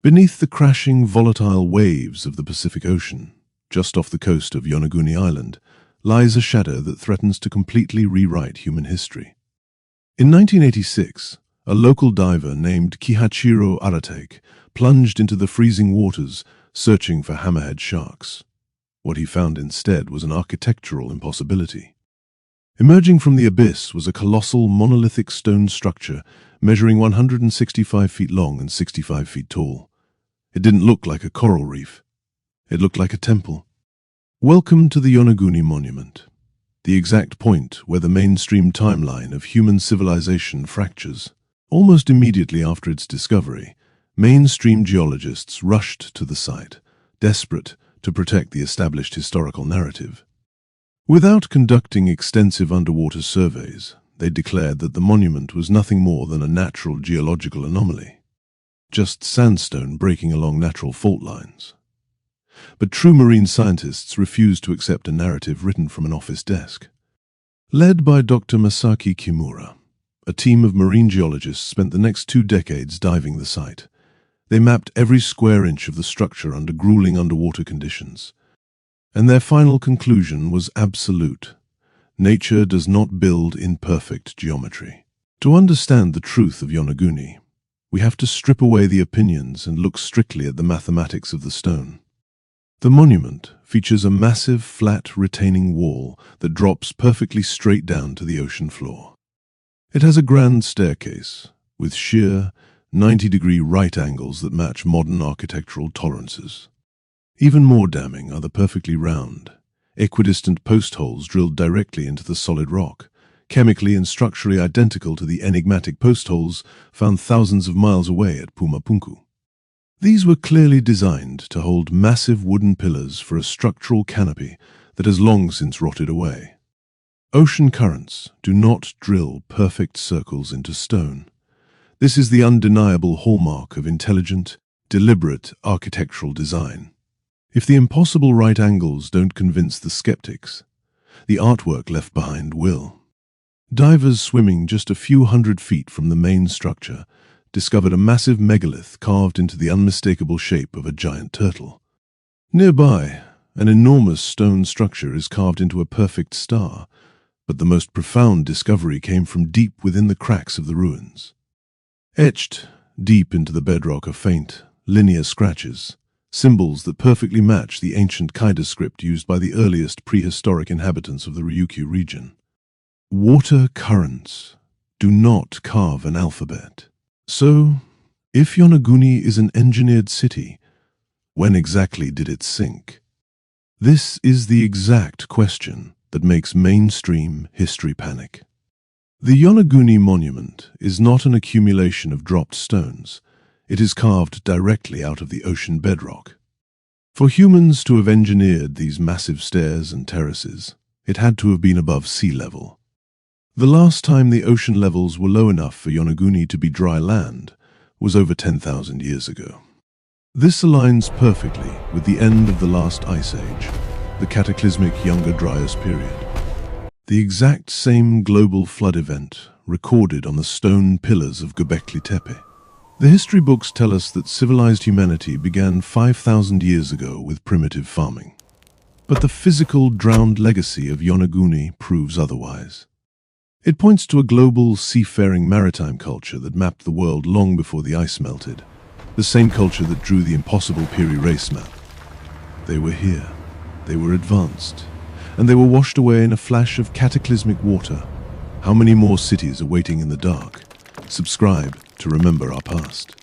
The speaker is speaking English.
Beneath the crashing, volatile waves of the Pacific Ocean, just off the coast of Yonaguni Island, lies a shadow that threatens to completely rewrite human history. In 1986, a local diver named Kihachiro Aratake plunged into the freezing waters, searching for hammerhead sharks. What he found instead was an architectural impossibility. Emerging from the abyss was a colossal monolithic stone structure measuring 165 feet long and 65 feet tall. It didn't look like a coral reef. It looked like a temple. Welcome to the Yonaguni Monument, the exact point where the mainstream timeline of human civilization fractures. Almost immediately after its discovery, mainstream geologists rushed to the site, desperate to protect the established historical narrative. Without conducting extensive underwater surveys, they declared that the monument was nothing more than a natural geological anomaly, just sandstone breaking along natural fault lines. But true marine scientists refused to accept a narrative written from an office desk. Led by Dr. Masaki Kimura, a team of marine geologists spent the next 2 decades diving the site. They mapped every square inch of the structure under grueling underwater conditions. And their final conclusion was absolute. Nature does not build in perfect geometry. To understand the truth of Yonaguni, we have to strip away the opinions and look strictly at the mathematics of the stone. The monument features a massive, flat, retaining wall that drops perfectly straight down to the ocean floor. It has a grand staircase, with sheer, 90-degree right angles that match modern architectural tolerances. Even more damning are the perfectly round, equidistant post holes drilled directly into the solid rock, chemically and structurally identical to the enigmatic post holes found thousands of miles away at Puma Punku. These were clearly designed to hold massive wooden pillars for a structural canopy that has long since rotted away. Ocean currents do not drill perfect circles into stone. This is the undeniable hallmark of intelligent, deliberate architectural design. If the impossible right angles don't convince the skeptics, the artwork left behind will. Divers swimming just a few hundred feet from the main structure discovered a massive megalith carved into the unmistakable shape of a giant turtle. Nearby, an enormous stone structure is carved into a perfect star, but the most profound discovery came from deep within the cracks of the ruins. Etched deep into the bedrock are faint, linear scratches, symbols that perfectly match the ancient Kaida script used by the earliest prehistoric inhabitants of the Ryukyu region. Water currents do not carve an alphabet. So, if Yonaguni is an engineered city, when exactly did it sink? This is the exact question that makes mainstream history panic. The Yonaguni Monument is not an accumulation of dropped stones. It is carved directly out of the ocean bedrock. For humans to have engineered these massive stairs and terraces, it had to have been above sea level. The last time the ocean levels were low enough for Yonaguni to be dry land was over 10,000 years ago. This aligns perfectly with the end of the last ice age, the cataclysmic Younger Dryas period. The exact same global flood event recorded on the stone pillars of Göbekli Tepe. The history books tell us that civilized humanity began 5,000 years ago with primitive farming. But the physical drowned legacy of Yonaguni proves otherwise. It points to a global seafaring maritime culture that mapped the world long before the ice melted, the same culture that drew the impossible Piri Reis map. They were here, they were advanced, and they were washed away in a flash of cataclysmic water. How many more cities are waiting in the dark? Subscribe to remember our past.